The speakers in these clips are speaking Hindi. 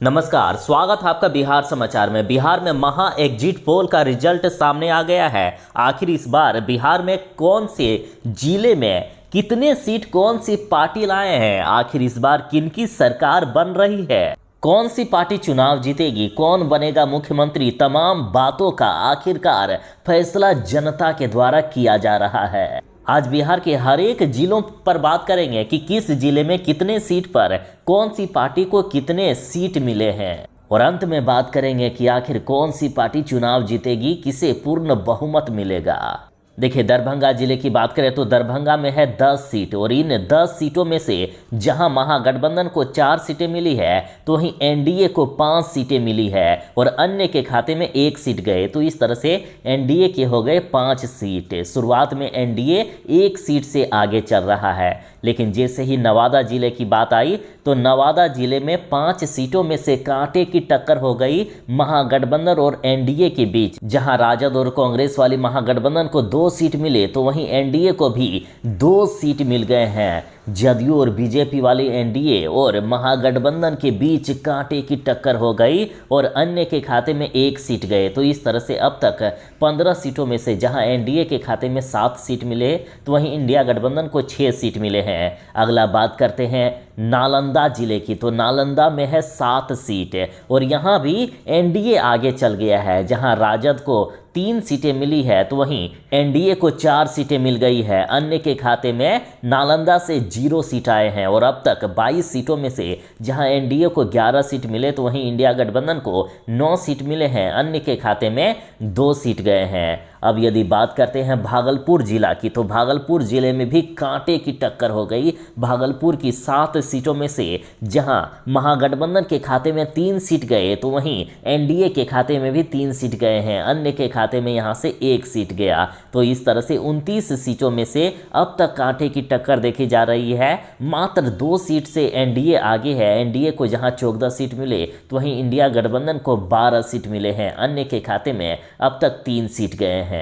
नमस्कार, स्वागत है आपका बिहार समाचार में। बिहार में महा एग्जिट पोल का रिजल्ट सामने आ गया है। आखिर इस बार बिहार में कौन से जिले में कितने सीट कौन सी पार्टी लाए हैं, आखिर इस बार किनकी सरकार बन रही है, कौन सी पार्टी चुनाव जीतेगी, कौन बनेगा मुख्यमंत्री, तमाम बातों का आखिरकार फैसला जनता के द्वारा किया जा रहा है। आज बिहार के हर एक जिलों पर बात करेंगे कि किस जिले में कितने सीट पर कौन सी पार्टी को कितने सीट मिले हैं, और अंत में बात करेंगे कि आखिर कौन सी पार्टी चुनाव जीतेगी, किसे पूर्ण बहुमत मिलेगा। देखिए, दरभंगा जिले की बात करें तो दरभंगा में है 10 सीट, और इन 10 सीटों में से जहां महागठबंधन को 4 सीटें मिली है तो वहीं एनडीए को 5 सीटें मिली है और अन्य के खाते में 1 सीट गए। तो इस तरह से एनडीए के हो गए 5 सीट। शुरुआत में एनडीए 1 सीट से आगे चल रहा है, लेकिन जैसे ही नवादा जिले की बात आई तो नवादा जिले में 5 सीटों में से कांटे की टक्कर हो गई महागठबंधन और एनडीए के बीच। जहां राजद और कांग्रेस वाली महागठबंधन को 2 सीट मिले तो वहीं एनडीए को भी 2 सीट मिल गए हैं। जदयू और बीजेपी वाली एनडीए और महागठबंधन के बीच कांटे की टक्कर हो गई और अन्य के खाते में 1 सीट गए। तो इस तरह से अब तक 15 सीटों में से जहां एनडीए के खाते में 7 सीट मिले तो वहीं इंडिया गठबंधन को 6 सीट मिले हैं। अगला बात करते हैं नालंदा जिले की, तो नालंदा में है 7 सीट और यहाँ भी एनडीए आगे चल गया है। जहाँ राजद को 3 सीटें मिली है तो वहीं एनडीए को 4 सीटें मिल गई है। अन्य के खाते में नालंदा से 0 सीट आए हैं और अब तक 22 सीटों में से जहां एनडीए को 11 सीट मिले तो वहीं इंडिया गठबंधन को 9 सीट मिले हैं। अन्य के खाते में 2 सीट गए हैं। अब यदि बात करते हैं भागलपुर जिला की, तो भागलपुर जिले में भी कांटे की टक्कर हो गई। भागलपुर की 7 सीटों में से जहां महागठबंधन के खाते में 3 सीट गए तो वहीं एनडीए के खाते में भी 3 सीट गए हैं। अन्य के खाते में यहां से 1 सीट गया। तो इस तरह से 29 सीटों में से अब तक कांटे की टक्कर देखी जा रही है। मात्र 2 सीट से एनडीए आगे है। एनडीए को जहां 14 सीट मिले तो वहीं इंडिया गठबंधन को 12 सीट मिले हैं। अन्य के खाते में अब तक 3 सीट गए हैं।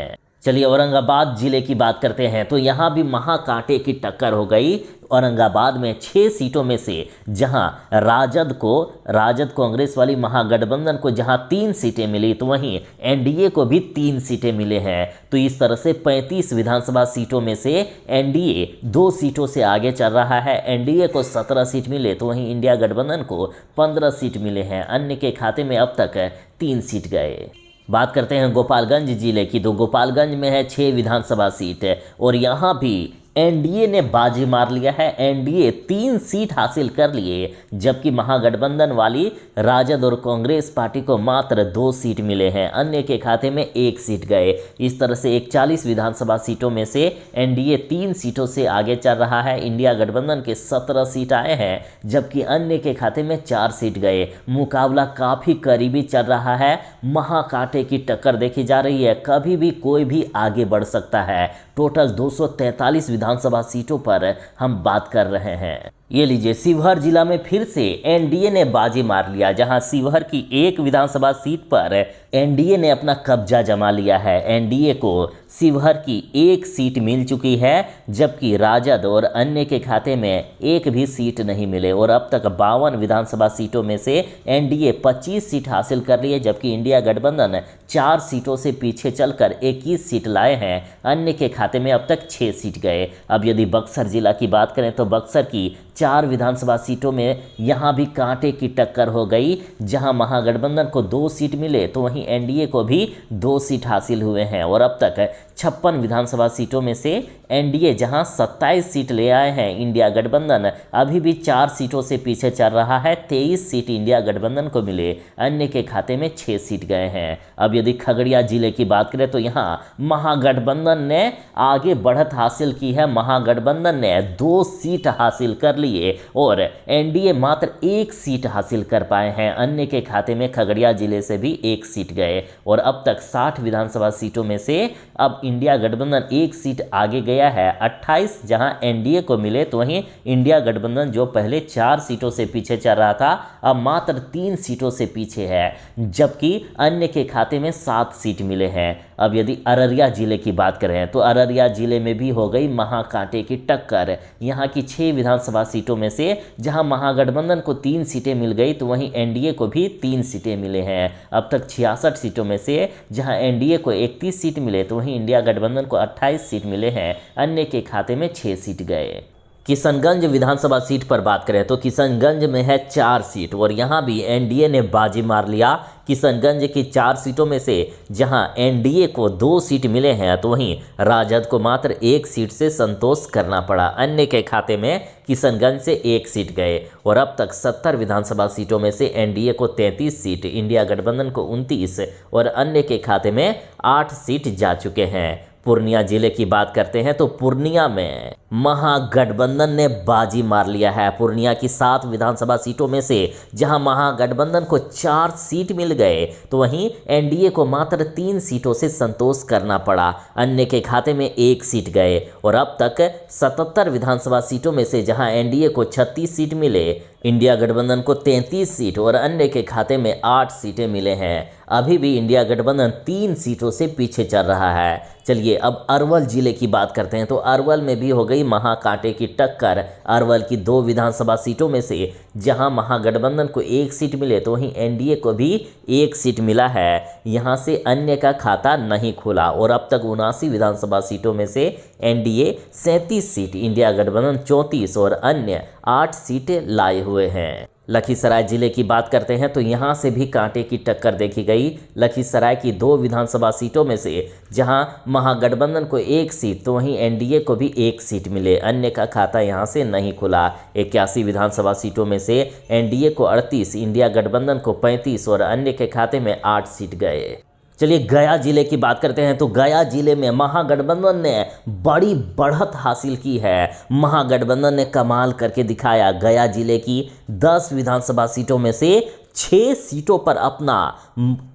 चलिए औरंगाबाद जिले की बात करते हैं, तो यहाँ भी महाकांटे की टक्कर हो गई। औरंगाबाद में 6 सीटों में से जहां राजद कांग्रेस वाली महागठबंधन को जहां 3 सीटें मिली तो वहीं एनडीए को भी 3 सीटें मिले हैं। तो इस तरह से 35 विधानसभा सीटों में से एनडीए 2 सीटों से आगे चल रहा है। एनडीए को 17 सीट मिले तो वहीं इंडिया गठबंधन को 15 सीट मिले हैं। अन्य के खाते में अब तक 3 सीट गए। बात करते हैं गोपालगंज जिले की, तो गोपालगंज में है 6 विधानसभा सीट और यहाँ भी एनडीए ने बाजी मार लिया है। एनडीए 3 सीट हासिल कर लिए, जबकि महागठबंधन वाली राजद और कांग्रेस पार्टी को मात्र 2 सीट मिले हैं। अन्य के खाते में 1 सीट गए। इस तरह से 41 विधानसभा सीटों में से एनडीए 3 सीटों से आगे चल रहा है। इंडिया गठबंधन के 17 सीट आए हैं, जबकि अन्य के खाते में 4 सीट गए। मुकाबला काफ़ी करीबी चल रहा है। महाकांटे की टक्कर देखी जा रही है। कभी भी कोई भी आगे बढ़ सकता है। टोटल 243 विधानसभा सीटों पर हम बात कर रहे हैं। ये लीजिए, शिवहर जिला में फिर से एनडीए ने बाजी मार लिया, जहां शिवहर की 1 विधानसभा सीट पर एनडीए ने अपना कब्जा जमा लिया है। एनडीए को शिवहर की 1 सीट मिल चुकी है, जबकि राजद और अन्य के खाते में 1 भी सीट नहीं मिले और अब तक 52 विधानसभा सीटों में से एनडीए 25 सीट हासिल कर ली है, जबकि इंडिया गठबंधन 4 सीटों से पीछे चलकर 21 सीट लाए हैं। अन्य के खाते में अब तक 6 सीट गए। अब यदि बक्सर जिला की बात करें तो बक्सर की 4 विधानसभा सीटों में यहाँ भी कांटे की टक्कर हो गई। जहाँ महागठबंधन को 2 सीट मिले तो वहीं एनडीए को भी 2 सीट हासिल हुए हैं और अब तक 56 विधानसभा सीटों में से एनडीए जहां 27 सीट ले आए हैं, इंडिया गठबंधन अभी भी 4 सीटों से पीछे चल रहा है। 23 सीट इंडिया गठबंधन को मिले, अन्य के खाते में 6 सीट गए हैं। अब यदि खगड़िया जिले की बात करें तो यहाँ महागठबंधन ने आगे बढ़त हासिल की है। महागठबंधन ने 2 सीट हासिल कर लिए और एनडीए मात्र 1 सीट हासिल कर पाए हैं। अन्य के खाते में खगड़िया जिले से भी 1 सीट गए और अब तक 60 विधानसभा सीटों में से अब अब इंडिया गठबंधन एक सीट आगे गया है। 28 जहां एनडीए को मिले तो वहीं इंडिया गठबंधन जो पहले 4 सीटों से पीछे चल रहा था अब मात्र 3 सीटों से पीछे है, जबकि अन्य के खाते में 7 सीट मिले हैं। अब यदि अररिया जिले की बात करें तो अररिया जिले में भी हो गई महाकांटे की टक्कर। यहाँ की 6 विधानसभा सीटों में से जहां महागठबंधन को 3 सीटें मिल गई तो वहीं एनडीए को भी 3 सीटें मिले हैं। अब तक 66 सीटों में से जहां एनडीए को 31 सीट मिले तो वहीं इंडिया गठबंधन को 28 सीट मिले हैं, अन्य के खाते में 6 सीट गए। किशनगंज विधानसभा सीट पर बात करें तो किशनगंज में है 4 सीट और यहां भी एनडीए ने बाजी मार लिया। किशनगंज की 4 सीटों में से जहां एनडीए को 2 सीट मिले हैं तो वहीं राजद को मात्र 1 सीट से संतोष करना पड़ा, अन्य के खाते में किशनगंज से 1 सीट गए। और अब तक 70 विधानसभा सीटों में से एनडीए को 33 सीट, इंडिया गठबंधन को 29 और अन्य के खाते में 8 सीट जा चुके हैं। पूर्णिया जिले की बात करते हैं तो पूर्णिया में महागठबंधन ने बाजी मार लिया है। पूर्णिया की 7 विधानसभा सीटों में से जहां महागठबंधन को 4 सीट मिल गए तो वहीं एनडीए को मात्र 3 सीटों से संतोष करना पड़ा, अन्य के खाते में 1 सीट गए। और अब तक 77 विधानसभा सीटों में से जहां एनडीए को 36 सीट मिले, इंडिया गठबंधन को 33 सीट और अन्य के खाते में 8 सीटें मिले हैं। अभी भी इंडिया गठबंधन 3 सीटों से पीछे चल रहा है। चलिए अब अरवल जिले की बात करते हैं तो अरवल में भी हो गई महाकांटे की टक्कर। अरवल की 2 विधानसभा सीटों में से जहां महागठबंधन को 1 सीट मिले तो वहीं एनडीए को भी 1 सीट मिला है। यहां से अन्य का खाता नहीं खुला और अब तक 79 विधानसभा सीटों में से एनडीए 37 सीट, इंडिया गठबंधन 34 और अन्य 8 सीटें लाए हुए हैं। लखीसराय जिले की बात करते हैं तो यहां से भी कांटे की टक्कर देखी गई। लखीसराय की 2 विधानसभा सीटों में से जहां महागठबंधन को 1 सीट तो वहीं एनडीए को भी 1 सीट मिले, अन्य का खाता यहां से नहीं खुला। 81 विधानसभा सीटों में से एनडीए को 38, इंडिया गठबंधन को 35 और अन्य के खाते में 8 सीट गए। चलिए गया जिले की बात करते हैं तो गया जिले में महागठबंधन ने बड़ी बढ़त हासिल की है। महागठबंधन ने कमाल करके दिखाया। गया जिले की 10 विधानसभा सीटों में से 6 सीटों पर अपना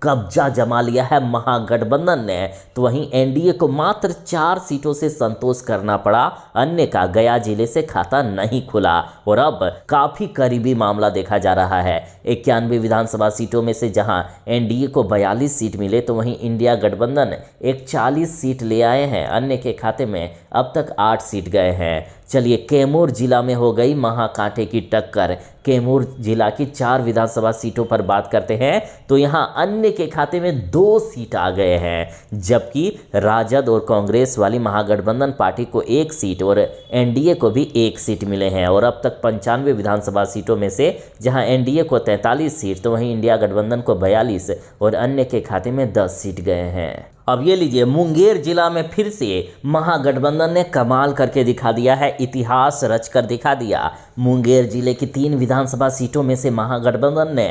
कब्जा जमा लिया है महागठबंधन ने, तो वहीं एनडीए को मात्र 4 सीटों से संतोष करना पड़ा, अन्य का गया जिले से खाता नहीं खुला। और अब काफ़ी करीबी मामला देखा जा रहा है। 91 विधानसभा सीटों में से जहां एनडीए को 42 सीट मिले तो वहीं इंडिया गठबंधन 41 सीट ले आए हैं, अन्य के खाते में अब तक 8 सीट गए हैं। चलिए कैमूर जिला में हो गई महाकांटे की टक्कर। कैमूर जिला की 4 विधानसभा सीटों पर बात करते हैं तो यहां अन्य के खाते में 2 सीट आ गए हैं, जबकि राजद और कांग्रेस वाली महागठबंधन पार्टी को 1 सीट और एनडीए को भी 1 सीट मिले हैं। और अब तक 95 विधानसभा सीटों में से जहां एनडीए को 43 सीट तो वहीं इंडिया गठबंधन को 42 और अन्य के खाते में 10 सीट गए हैं। अब ये लीजिए मुंगेर जिला में फिर से महागठबंधन ने कमाल करके दिखा दिया है, इतिहास रचकर दिखा दिया। मुंगेर जिले की 3 विधानसभा सीटों में से महागठबंधन ने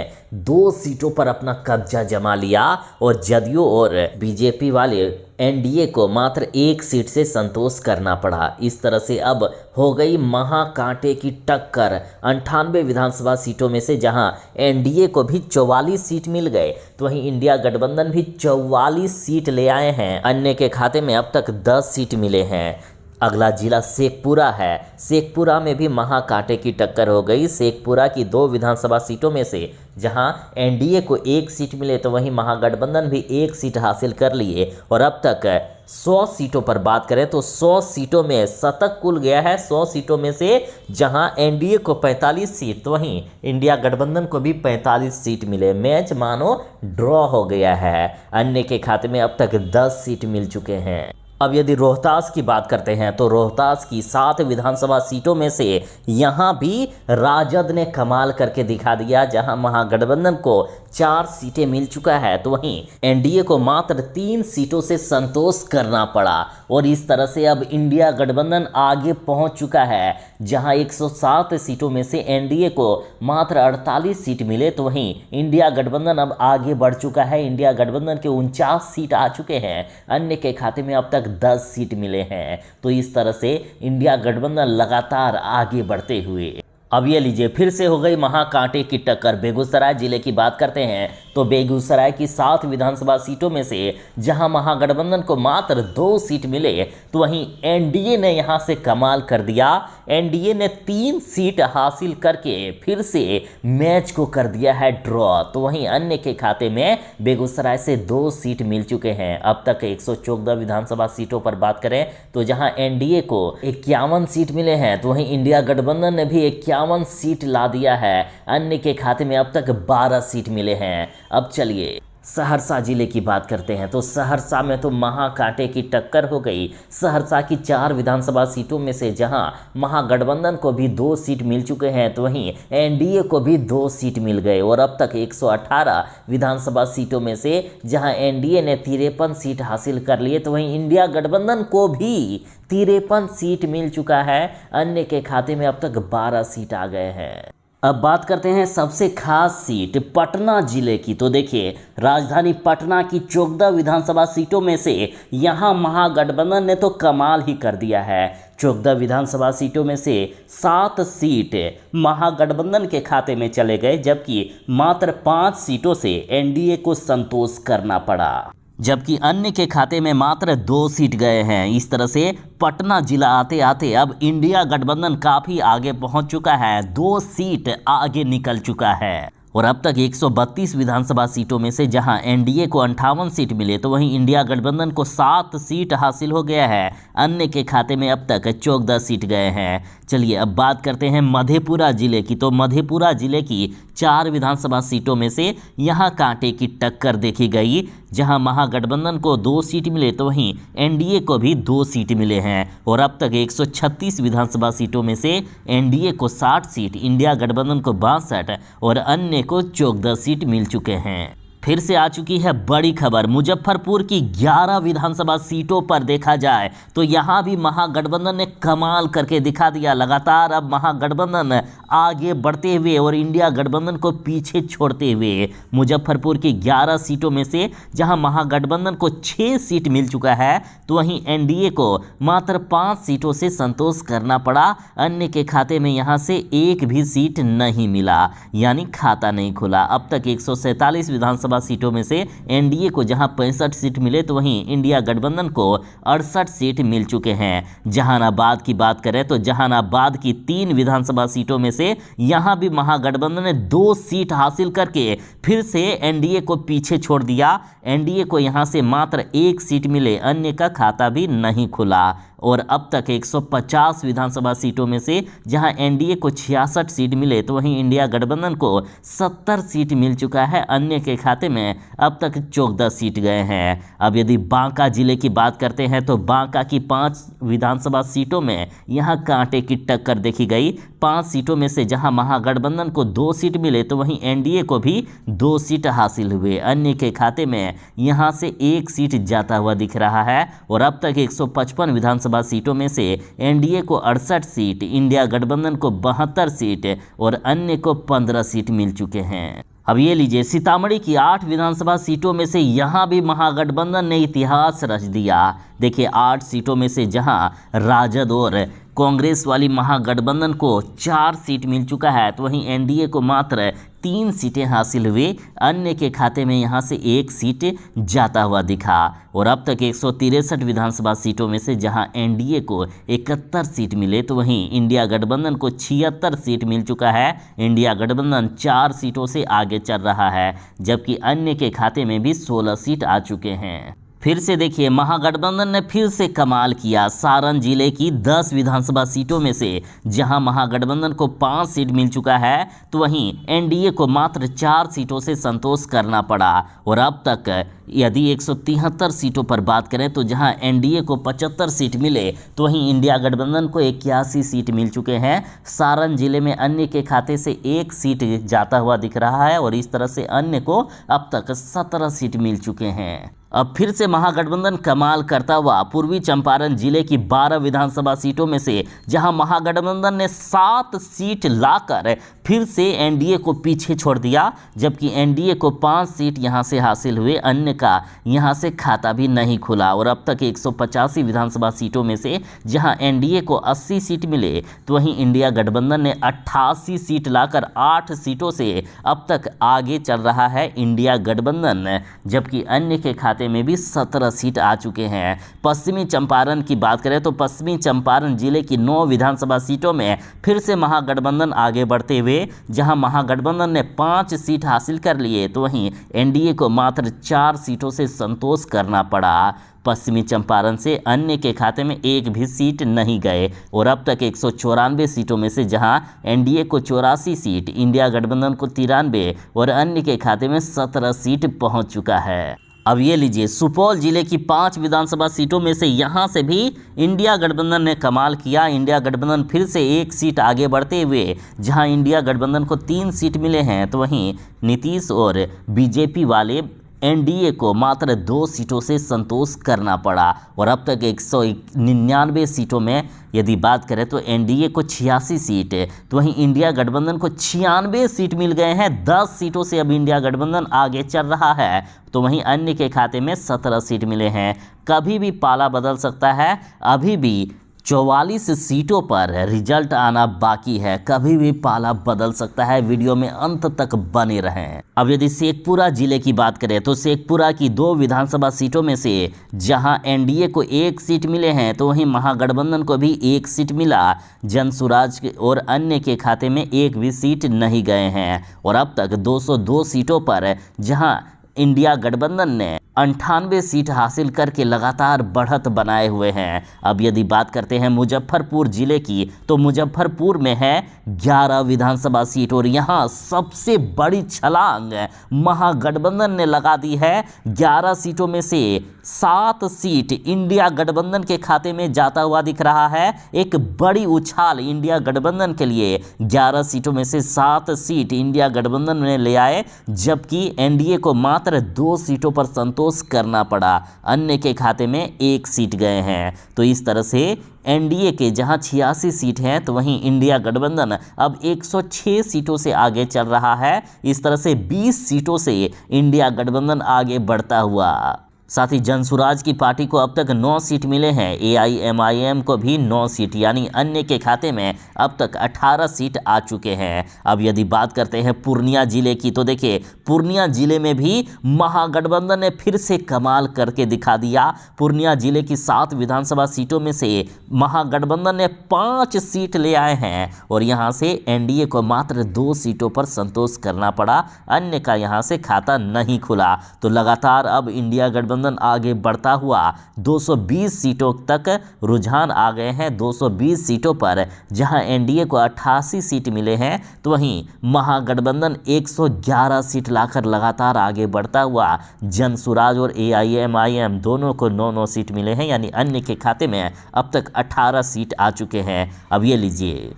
2 सीटों पर अपना कब्जा जमा लिया और जदयू और बीजेपी वाले एनडीए को मात्र 1 सीट से संतोष करना पड़ा। इस तरह से अब हो गई महाकांटे की टक्कर। 98 विधानसभा सीटों में से जहां एनडीए को भी 44 सीट मिल गए तो वहीं इंडिया गठबंधन भी 44 सीट ले आए हैं, अन्य के खाते में अब तक 10 सीट मिले हैं। अगला जिला शेखपुरा है। शेखपुरा में भी महाकांटे की टक्कर हो गई। शेखपुरा की 2 विधानसभा सीटों में से जहां एनडीए को 1 सीट मिले तो वहीं महागठबंधन भी 1 सीट हासिल कर लिए। और अब तक 100 सीटों पर बात करें तो 100 सीटों में शतक कुल गया है। 100 सीटों में से जहां एनडीए को 45 सीट तो वहीं इंडिया गठबंधन को भी 45 सीट मिले। मैच मानो ड्रॉ हो गया है, अन्य के खाते में अब तक 10 सीट मिल चुके हैं। अब यदि रोहतास की बात करते हैं तो रोहतास की 7 विधानसभा सीटों में से यहां भी राजद ने कमाल करके दिखा दिया। जहां महागठबंधन को 4 सीटें मिल चुका है तो वहीं एनडीए को मात्र 3 सीटों से संतोष करना पड़ा और इस तरह से अब इंडिया गठबंधन आगे पहुंच चुका है। जहां 107 सीटों में से एनडीए को मात्र 48 सीट मिले तो वहीं इंडिया गठबंधन अब आगे बढ़ चुका है। इंडिया गठबंधन के 49 सीट आ चुके हैं, अन्य के खाते में अब तक 10 सीट मिले हैं। तो इस तरह से इंडिया गठबंधन लगातार आगे बढ़ते हुए अब ये लीजिए, फिर से हो गई महाकांटे की टक्कर। बेगूसराय जिले की बात करते हैं तो बेगूसराय की 7 विधानसभा सीटों में से जहां महागठबंधन को मात्र 2 सीट मिले, तो वहीं एनडीए ने यहां से कमाल कर दिया। एनडीए ने 3 सीट हासिल करके फिर से मैच को कर दिया है ड्रॉ। तो वहीं अन्य के खाते में बेगूसराय से 2 सीट मिल चुके हैं। अब तक 114 विधानसभा सीटों पर बात करें तो जहां एनडीए को 51 सीट मिले हैं, तो वहीं इंडिया गठबंधन ने भी 51 सीट ला दिया है। अन्य के खाते में अब तक 12 सीट मिले हैं। अब चलिए सहरसा जिले की बात करते हैं तो सहरसा में तो महाकांटे की टक्कर हो गई। सहरसा की 4 विधानसभा सीटों में से जहां महागठबंधन को भी 2 सीट मिल चुके हैं, तो वहीं एनडीए को भी 2 सीट मिल गए। और अब तक 118 विधानसभा सीटों में से जहां एनडीए ने 53 सीट हासिल कर लिए, तो वहीं इंडिया गठबंधन को भी 53 सीट मिल चुका है। अन्य के खाते में अब तक 12 सीट आ गए हैं। अब बात करते हैं सबसे खास सीट पटना जिले की। तो देखिए, राजधानी पटना की 14 विधानसभा सीटों में से यहां महागठबंधन ने तो कमाल ही कर दिया है। 14 विधानसभा सीटों में से 7 सीट महागठबंधन के खाते में चले गए, जबकि मात्र 5 सीटों से एनडीए को संतोष करना पड़ा, जबकि अन्य के खाते में मात्र 2 सीट गए हैं। इस तरह से पटना जिला आते आते अब इंडिया गठबंधन काफ़ी आगे पहुंच चुका है, 2 सीट आगे निकल चुका है। और अब तक 132 विधानसभा सीटों में से जहां एनडीए को 58 सीट मिले, तो वहीं इंडिया गठबंधन को 7 सीट हासिल हो गया है। अन्य के खाते में अब तक 14 सीट गए हैं। चलिए अब बात करते हैं मधेपुरा जिले की। तो मधेपुरा जिले की 4 विधानसभा सीटों में से यहां कांटे की टक्कर देखी गई। जहां महागठबंधन को 2 सीट मिले, तो वहीं एनडीए को भी 2 सीट मिले हैं। और अब तक 136 विधानसभा सीटों में से एनडीए को 60 सीट, इंडिया गठबंधन को 62 और अन्य को 14 सीट मिल चुके हैं। फिर से आ चुकी है बड़ी खबर। मुजफ्फरपुर की 11 विधानसभा सीटों पर देखा जाए तो यहां भी महागठबंधन ने कमाल करके दिखा दिया। लगातार अब महागठबंधन आगे बढ़ते हुए और इंडिया गठबंधन को पीछे छोड़ते हुए मुजफ्फरपुर की 11 सीटों में से जहां महागठबंधन को 6 सीट मिल चुका है, तो वहीं एनडीए को मात्र 5 सीटों से संतोष करना पड़ा। अन्य के खाते में यहां से एक भी सीट नहीं मिला, यानी खाता नहीं खुला। अब तक 147 विधानसभा सीटों में से एनडीए को जहां 65 सीट मिले, तो वहीं इंडिया गठबंधन को 68 सीट मिल चुके हैं। जहानाबाद की बात करें तो जहानाबाद की 3 विधानसभा सीटों में से यहां भी महागठबंधन ने 2 सीट हासिल करके फिर से एनडीए को पीछे छोड़ दिया। एनडीए को यहां से मात्र 1 सीट मिले, अन्य का खाता भी नहीं खुला। और अब तक 150 विधानसभा सीटों में से जहां एनडीए को 66 सीट मिले, तो वहीं इंडिया गठबंधन को 70 सीट मिल चुका है। अन्य के खाते में अब तक 14 सीट गए हैं। अब यदि बांका जिले की बात करते हैं तो बांका की 5 विधानसभा सीटों में यहां कांटे की टक्कर देखी गई। 5 सीटों में से जहां महागठबंधन को 2 सीट मिले, तो वहीं एनडीए को भी 2 सीट हासिल हुए। अन्य के खाते में यहां से 1 सीट जाता हुआ दिख रहा है। और अब तक 155 विधानसभा सीटों में से एनडीए को 68 सीट, इंडिया गठबंधन को 72 सीट और अन्य को 15 सीट मिल चुके हैं। अब ये लीजिए, सीतामढ़ी की 8 विधानसभा सीटों में से यहाँ भी महागठबंधन ने इतिहास रच दिया। देखिए, 8 सीटों में से जहाँ राजद और कांग्रेस वाली महागठबंधन को 4 सीट मिल चुका है, तो वहीं एनडीए को मात्र 3 सीटें हासिल हुई। अन्य के खाते में यहाँ से 1 सीट जाता हुआ दिखा। और अब तक 163 विधानसभा सीटों में से जहां एनडीए को 71 सीट मिले, तो वहीं इंडिया गठबंधन को 76 सीट मिल चुका है। इंडिया गठबंधन 4 सीटों से आगे चल रहा है, जबकि अन्य के खाते में भी 16 सीट आ चुके हैं। फिर से देखिए, महागठबंधन ने फिर से कमाल किया। सारण जिले की 10 विधानसभा सीटों में से जहां महागठबंधन को 5 सीट मिल चुका है, तो वहीं एनडीए को मात्र 4 सीटों से संतोष करना पड़ा। और अब तक यदि 173 सीटों पर बात करें तो जहां एनडीए को 75 सीट मिले, तो वहीं इंडिया गठबंधन को 81 सीट मिल चुके हैं। सारण जिले में अन्य के खाते से 1 सीट जाता हुआ दिख रहा है और इस तरह से अन्य को अब तक 17 सीट मिल चुके हैं। अब फिर से महागठबंधन कमाल करता हुआ पूर्वी चंपारण जिले की 12 विधानसभा सीटों में से जहां महागठबंधन ने 7 सीट लाकर फिर से एनडीए को पीछे छोड़ दिया, जबकि एनडीए को 5 सीट यहां से हासिल हुए, अन्य का यहां से खाता भी नहीं खुला। और अब तक 185 विधानसभा सीटों में से जहां एनडीए को 80 सीट मिले, तो वहीं इंडिया गठबंधन ने 88 सीट लाकर 8 सीटों से अब तक आगे चल रहा है इंडिया गठबंधन, जबकि अन्य के खाते में भी 17 सीट आ चुके हैं। पश्चिमी चंपारण की बात करें तो पश्चिमी चंपारण जिले की 9 विधानसभा सीटों में फिर से महागठबंधन आगे बढ़ते हुए जहां महागठबंधन ने 5 सीट हासिल कर लिए, तो वहीं एनडीए को मात्र 4 सीटों से संतोष करना पड़ा। पश्चिमी चंपारण से अन्य के खाते में एक भी सीट नहीं गए और अब तक 194 सीटों में से जहां एनडीए को 84 सीट, इंडिया गठबंधन को 93 और अन्य के खाते में 17 सीट पहुंच चुका है। अब ये लीजिए, सुपौल जिले की 5 विधानसभा सीटों में से यहाँ से भी इंडिया गठबंधन ने कमाल किया। इंडिया गठबंधन फिर से 1 सीट आगे बढ़ते हुए जहाँ इंडिया गठबंधन को 3 सीट मिले हैं, तो वहीं नीतीश और बीजेपी वाले एनडीए को मात्र 2 सीटों से संतोष करना पड़ा। और अब तक 199 सीटों में यदि बात करें तो एनडीए को 86 सीट, तो वहीं इंडिया गठबंधन को 96 सीट मिल गए हैं। 10 सीटों से अब इंडिया गठबंधन आगे चल रहा है, तो वहीं अन्य के खाते में 17 सीट मिले हैं। कभी भी पाला बदल सकता है, अभी भी 44 सीटों पर रिजल्ट आना बाकी है, कभी भी पाला बदल सकता है। वीडियो में अंत तक बने रहें। अब यदि शेखपुरा जिले की बात करें तो शेखपुरा की 2 विधानसभा सीटों में से जहां एनडीए को 1 सीट मिले हैं, तो वहीं महागठबंधन को भी 1 सीट मिला। जनसुराज और अन्य के खाते में 1 भी सीट नहीं गए हैं। और अब तक 202 सीटों पर जहां इंडिया गठबंधन ने 98 सीट हासिल करके लगातार बढ़त बनाए हुए हैं। अब यदि बात करते हैं मुजफ्फरपुर जिले की, तो मुजफ्फरपुर में है 11 विधानसभा सीट और यहाँ सबसे बड़ी छलांग महागठबंधन ने लगा दी है। 11 सीटों में से 7 सीट इंडिया गठबंधन के खाते में जाता हुआ दिख रहा है। एक बड़ी उछाल इंडिया गठबंधन के लिए, 11 सीटों में से 7 सीट इंडिया गठबंधन ने ले आए, जबकि एनडीए को मात्र 2 सीटों पर संतोष करना पड़ा। अन्य के खाते में 1 सीट गए हैं। तो इस तरह से एनडीए के जहां 86 सीट हैं, तो वहीं इंडिया गठबंधन अब 106 सीटों से आगे चल रहा है। इस तरह से 20 सीटों से इंडिया गठबंधन आगे बढ़ता हुआ। साथ ही जनसुराज की पार्टी को अब तक 9 सीट मिले हैं। एआईएमआईएम को भी 9 सीट, यानी अन्य के खाते में अब तक 18 सीट आ चुके हैं। अब यदि बात करते हैं पूर्णिया जिले की, तो देखिए पूर्णिया जिले में भी महागठबंधन ने फिर से कमाल करके दिखा दिया। पूर्णिया जिले की 7 विधानसभा सीटों में से महागठबंधन ने 5 सीट ले आए हैं और यहाँ से एनडीए को मात्र 2 सीटों पर संतोष करना पड़ा, अन्य का यहाँ से खाता नहीं खुला। तो लगातार अब इंडिया गठबंधन आगे बढ़ता हुआ 220 सीटों तक रुझान आ गए हैं। 220 सीटों पर जहां एनडीए को 88 सीट मिले हैं, तो वहीं महागठबंधन 111 सीट लाकर लगातार आगे बढ़ता हुआ जनसुराज और एआईएमआईएम दोनों को 9-9 सीट मिले हैं, यानी अन्य के खाते में अब तक 18 सीट आ चुके हैं। अब ये लीजिए,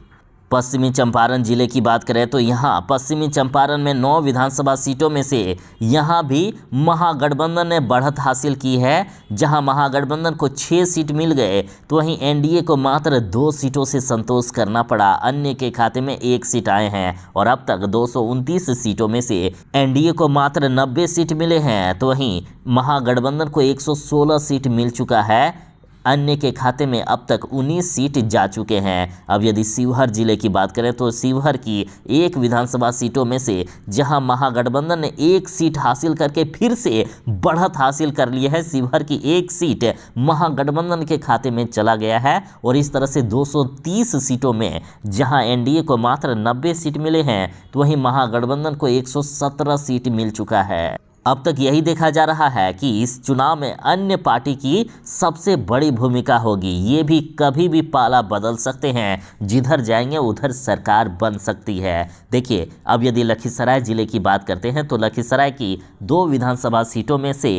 पश्चिमी चंपारण जिले की बात करें तो यहाँ पश्चिमी चंपारण में 9 विधानसभा सीटों में से यहाँ भी महागठबंधन ने बढ़त हासिल की है। जहाँ महागठबंधन को 6 सीट मिल गए, तो वहीं एनडीए को मात्र 2 सीटों से संतोष करना पड़ा। अन्य के खाते में 1 सीट आए हैं और अब तक 229 सीटों में से एनडीए को मात्र 90 सीट मिले हैं, तो वहीं महागठबंधन को 116 सीट मिल चुका है। अन्य के खाते में अब तक 19 सीट जा चुके हैं। अब यदि शिवहर जिले की बात करें तो शिवहर की 1 विधानसभा सीटों में से जहां महागठबंधन ने 1 सीट हासिल करके फिर से बढ़त हासिल कर ली है, शिवहर की 1 सीट महागठबंधन के खाते में चला गया है। और इस तरह से 230 सीटों में जहां एनडीए को मात्र 90 सीट मिले हैं, तो वहीं महागठबंधन को 117 सीट मिल चुका है। अब तक यही देखा जा रहा है कि इस चुनाव में अन्य पार्टी की सबसे बड़ी भूमिका होगी। ये भी कभी भी पाला बदल सकते हैं, जिधर जाएंगे उधर सरकार बन सकती है। देखिए, अब यदि लखीसराय जिले की बात करते हैं तो लखीसराय की 2 विधानसभा सीटों में से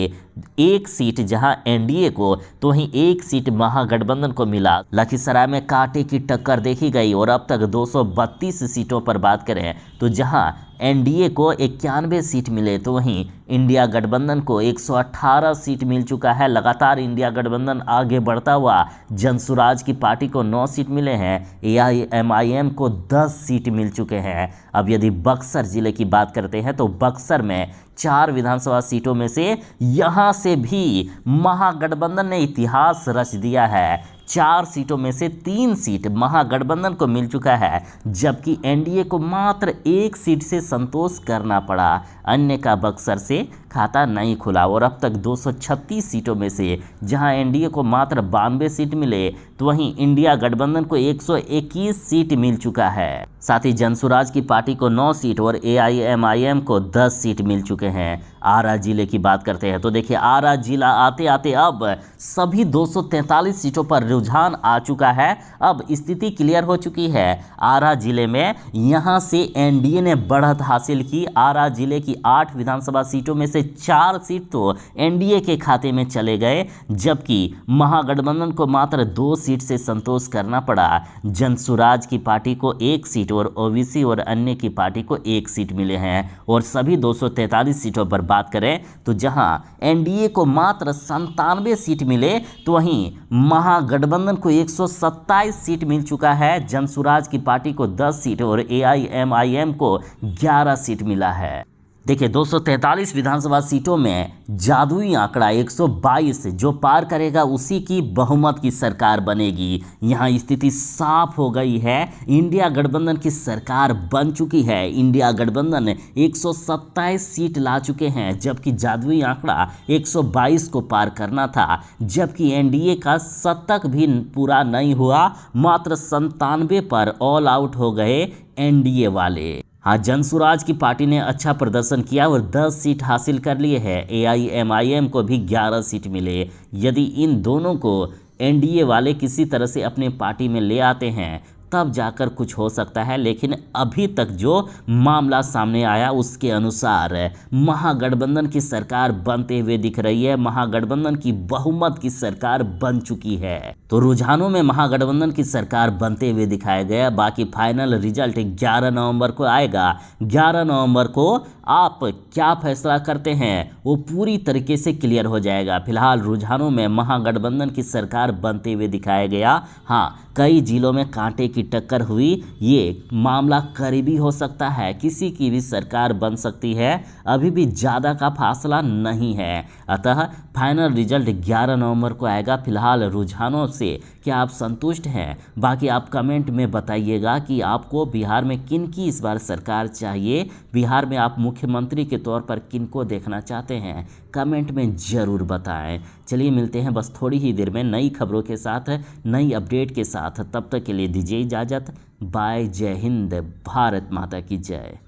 1 सीट जहां एनडीए को, तो वहीं 1 सीट महागठबंधन को मिला। लखीसराय में कांटे की टक्कर देखी गई और अब तक 232 सीटों पर बात करें तो जहां एनडीए को 91 सीट मिले तो वहीं इंडिया गठबंधन को 118 सीट मिल चुका है। लगातार इंडिया गठबंधन आगे बढ़ता हुआ जनसुराज की पार्टी को 9 सीट मिले हैं, AIMIM को 10 सीट मिल चुके हैं। अब यदि बक्सर जिले की बात करते हैं तो बक्सर में 4 विधानसभा सीटों में से यहां से भी महागठबंधन ने इतिहास रच दिया है। 4 सीटों में से 3 सीट महागठबंधन को मिल चुका है, जबकि एनडीए को मात्र 1 सीट से संतोष करना पड़ा। अन्य का बक्सर से खाता नहीं खुला और अब तक 236 सीटों में से जहां एनडीए को मात्र 92 सीट मिले तो वहीं इंडिया गठबंधन को 121 सीट मिल चुका है। साथ ही जनसुराज की पार्टी को 9 सीट और AIMIM को 10 सीट मिल चुके हैं। आरा जिले की बात करते हैं तो देखिए आरा जिला आते आते अब सभी 243 सीटों पर रुझान आ चुका है। अब स्थिति क्लियर हो चुकी है। आरा जिले में यहां से एनडीए ने बढ़त हासिल की। आरा जिले की 8 विधानसभा सीटों में से 4 सीट तो एनडीए के खाते में चले गए, जबकि महागठबंधन को मात्र 2 सीट से संतोष करना पड़ा। जनसुराज की पार्टी को 1 सीट और ओबीसी और अन्य की पार्टी को 1 सीट मिले हैं। और सभी 243 सीटों पर बात करें तो जहां एनडीए को मात्र 97 सीट मिले तो वहीं महागठबंधन को 127 सीट मिल चुका है। जनसुराज की पार्टी को 10 सीट और AIMIM को 11 सीट मिला है। देखिए 243 विधानसभा सीटों में जादुई आंकड़ा 122 जो पार करेगा उसी की बहुमत की सरकार बनेगी। यहाँ स्थिति साफ हो गई है। इंडिया गठबंधन की सरकार बन चुकी है। इंडिया गठबंधन 127 सीट ला चुके हैं, जबकि जादुई आंकड़ा 122 को पार करना था। जबकि एनडीए का शतक भी पूरा नहीं हुआ, मात्र 97 पर ऑल आउट हो गए एनडीए वाले। हाँ, जनसुराज की पार्टी ने अच्छा प्रदर्शन किया और 10 सीट हासिल कर लिए हैं। AIMIM को भी 11 सीट मिले। यदि इन दोनों को एनडीए वाले किसी तरह से अपने पार्टी में ले आते हैं तब जाकर कुछ हो सकता है, लेकिन अभी तक जो मामला सामने आया उसके अनुसार महागठबंधन की सरकार बनते हुए दिख रही है। महागठबंधन की बहुमत की सरकार बन चुकी है। तो रुझानों में महागठबंधन की सरकार बनते हुए दिखाया गया। बाकी फाइनल रिजल्ट 11 नवंबर को आएगा। 11 नवंबर को आप क्या फैसला करते हैं वो पूरी तरीके से क्लियर हो जाएगा। फिलहाल रुझानों में महागठबंधन की सरकार बनते हुए दिखाया गया। हाँ, कई जिलों में कांटे की टक्कर हुई। ये मामला करीबी हो सकता है, किसी की भी सरकार बन सकती है। अभी भी ज़्यादा का फासला नहीं है। अतः फाइनल रिजल्ट 11 नवंबर को आएगा। फिलहाल रुझानों से क्या आप संतुष्ट हैं? बाकी आप कमेंट में बताइएगा कि आपको बिहार में किन की इस बार सरकार चाहिए। बिहार में आप मुख्यमंत्री के तौर पर किन को देखना चाहते हैं, कमेंट में ज़रूर बताएं। चलिए मिलते हैं बस थोड़ी ही देर में नई खबरों के साथ, नई अपडेट के साथ। तब तक के लिए दीजिए इजाज़त। बाय। जय हिंद। भारत माता की जय।